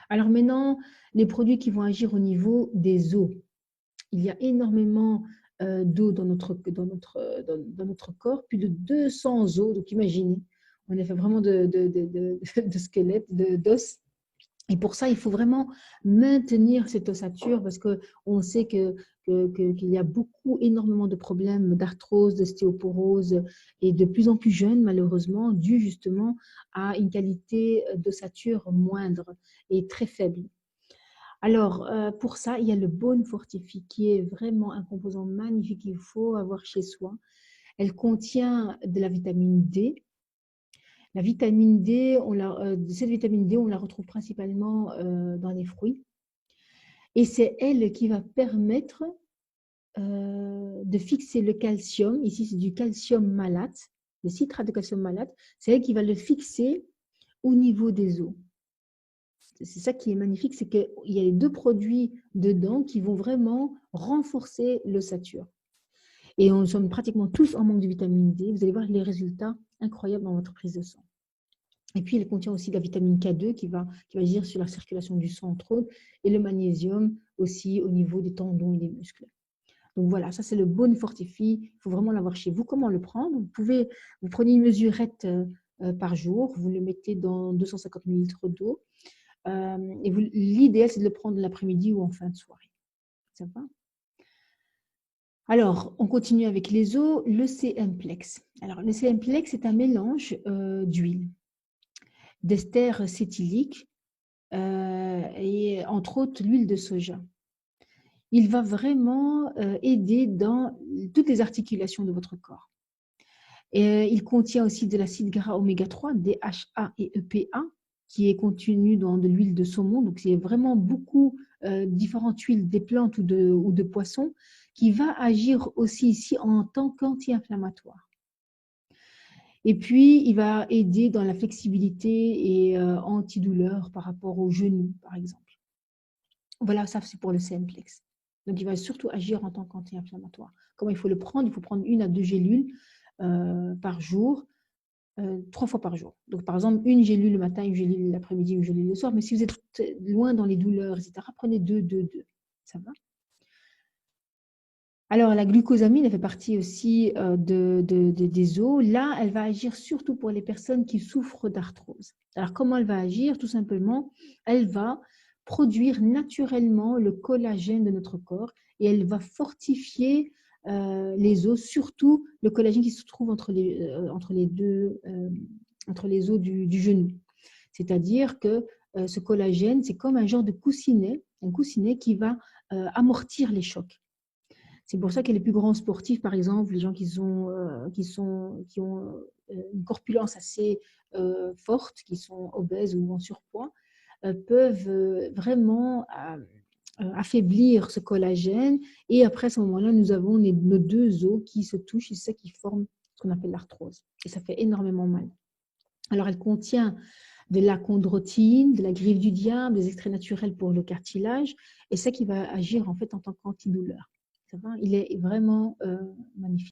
Alors maintenant, les produits qui vont agir au niveau des os. Il y a énormément d'eau dans notre corps, plus de 200 os. Donc imaginez, on a fait vraiment de squelette, d'os. Et pour ça, il faut vraiment maintenir cette ossature parce qu'on sait qu'il y a énormément de problèmes d'arthrose, d'ostéoporose et de plus en plus jeunes, malheureusement, dû justement à une qualité d'ossature moindre et très faible. Alors, pour ça, il y a le Bone Fortify qui est vraiment un composant magnifique qu'il faut avoir chez soi. Elle contient de la vitamine D. La vitamine D, cette vitamine D, on la retrouve principalement dans les fruits. Et c'est elle qui va permettre de fixer le calcium. Ici, c'est du calcium malate, le citrate de calcium malate. C'est elle qui va le fixer au niveau des os. C'est ça qui est magnifique, c'est qu'il y a les deux produits dedans qui vont vraiment renforcer l'ossature. Et on sommes pratiquement tous en manque de vitamine D. Vous allez voir les résultats incroyables dans votre prise de sang. Et puis, elle contient aussi de la vitamine K2 qui va agir sur la circulation du sang, entre autres, et le magnésium aussi au niveau des tendons et des muscles. Donc voilà, ça c'est le Bone Fortify. Il faut vraiment l'avoir chez vous. Comment le prendre? Vous prenez une mesurette par jour, vous le mettez dans 250 ml d'eau. Et l'idéal, c'est de le prendre l'après-midi ou en fin de soirée. Ça va? Alors, on continue avec les os, le CMplex. Alors, le CMplex, c'est un mélange d'huile, d'ester cétylique et entre autres l'huile de soja. Il va vraiment aider dans toutes les articulations de votre corps. Et il contient aussi de l'acide gras oméga 3, DHA et EPA, qui est contenu dans de l'huile de saumon. Donc, c'est vraiment beaucoup différentes huiles des plantes ou de poissons qui va agir aussi ici en tant qu'anti-inflammatoire. Et puis, il va aider dans la flexibilité et antidouleur par rapport aux genoux, par exemple. Voilà, ça c'est pour le CMplex. Donc, il va surtout agir en tant qu'anti-inflammatoire. Comment il faut le prendre? Il faut prendre 1 à 2 gélules par jour, 3 fois par jour. Donc, par exemple, une gélule le matin, une gélule l'après-midi, une gélule le soir. Mais si vous êtes loin dans les douleurs, etc., prenez 2, 2, 2. Ça va? Alors, la glucosamine, elle fait partie aussi des os. Là, elle va agir surtout pour les personnes qui souffrent d'arthrose. Alors, comment elle va agir? Tout simplement, elle va produire naturellement le collagène de notre corps et elle va fortifier les os, surtout le collagène qui se trouve entre les os du genou. C'est-à-dire que ce collagène, c'est comme un genre de un coussinet qui va amortir les chocs. C'est pour ça que les plus grands sportifs, par exemple, les gens qui ont une corpulence assez forte, qui sont obèses ou en surpoids, peuvent vraiment affaiblir ce collagène. Et après, à ce moment-là, nous avons nos deux os qui se touchent et c'est ça qui forme ce qu'on appelle l'arthrose. Et ça fait énormément mal. Alors, elle contient de la chondroïtine, de la griffe du diable, des extraits naturels pour le cartilage, et ça qui va agir en fait en tant qu'antidouleur. Il est vraiment magnifique.